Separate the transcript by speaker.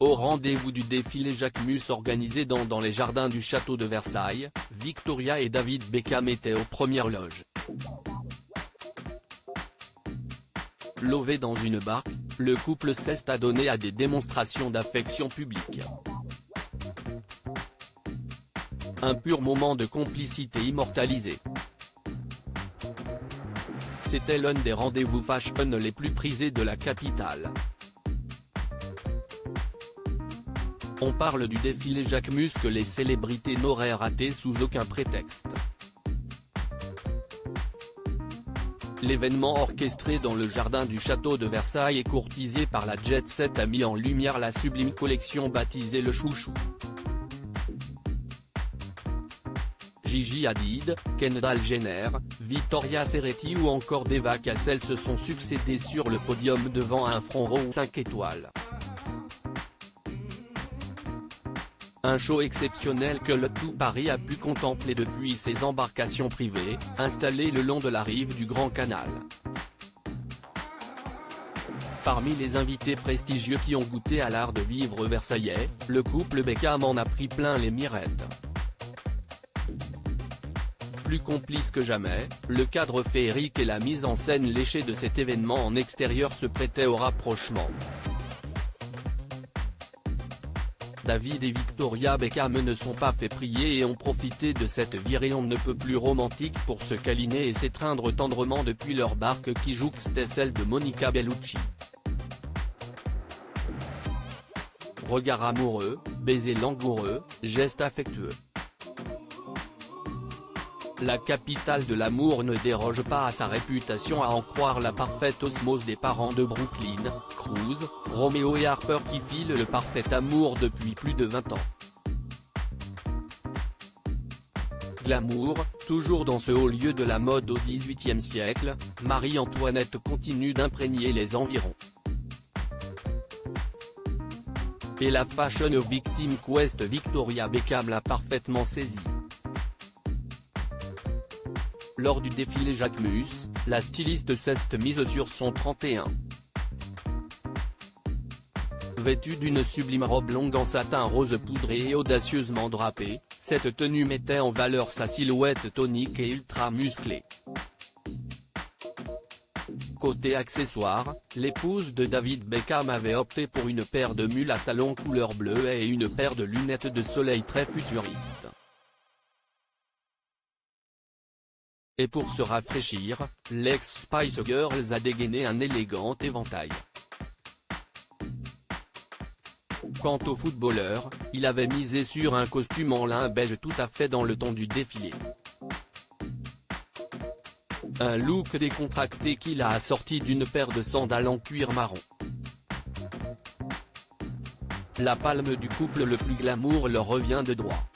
Speaker 1: Au rendez-vous du défilé Jacques Mus organisé dans les jardins du château de Versailles, Victoria et David Beckham étaient aux premières loges. Lové dans une barque, le couple s'est adonné à des démonstrations d'affection publique. Un pur moment de complicité immortalisé. C'était l'un des rendez-vous fashion les plus prisés de la capitale. On parle du défilé Jacques Mus que les célébrités n'auraient raté sous aucun prétexte. L'événement orchestré dans le jardin du château de Versailles et courtisé par la Jet Set a mis en lumière la sublime collection baptisée le Chouchou. Gigi Hadid, Kendall Jenner, Victoria Serretti ou encore Deva Cassel se sont succédés sur le podium devant un front rond 5 étoiles. Un show exceptionnel que le tout Paris a pu contempler depuis ses embarcations privées, installées le long de la rive du Grand Canal. Parmi les invités prestigieux qui ont goûté à l'art de vivre versaillais, le couple Beckham en a pris plein les mirettes. Plus complice que jamais, le cadre féerique et la mise en scène léchée de cet événement en extérieur se prêtaient au rapprochement. David et Victoria Beckham ne sont pas fait prier et ont profité de cette virée on ne peut plus romantique pour se câliner et s'étreindre tendrement depuis leur barque qui jouxtait celle de Monica Bellucci. Regards amoureux, baisers langoureux, gestes affectueux. La capitale de l'amour ne déroge pas à sa réputation à en croire la parfaite osmose des parents de Brooklyn, Cruz, Romeo et Harper qui filent le parfait amour depuis plus de 20 ans. Glamour, toujours dans ce haut lieu de la mode au XVIIIe siècle, Marie-Antoinette continue d'imprégner les environs. Et la fashion victim quest Victoria Beckham l'a parfaitement saisie. Lors du défilé Jacques Mus, la styliste s'est mise sur son 31. Vêtue d'une sublime robe longue en satin rose poudré et audacieusement drapée, cette tenue mettait en valeur sa silhouette tonique et ultra musclée. Côté accessoires, l'épouse de David Beckham avait opté pour une paire de mules à talons couleur bleue et une paire de lunettes de soleil très futuristes. Et pour se rafraîchir, l'ex-Spice Girls a dégainé un élégant éventail. Quant au footballeur, il avait misé sur un costume en lin beige tout à fait dans le ton du défilé. Un look décontracté qu'il a assorti d'une paire de sandales en cuir marron. La palme du couple le plus glamour leur revient de droit.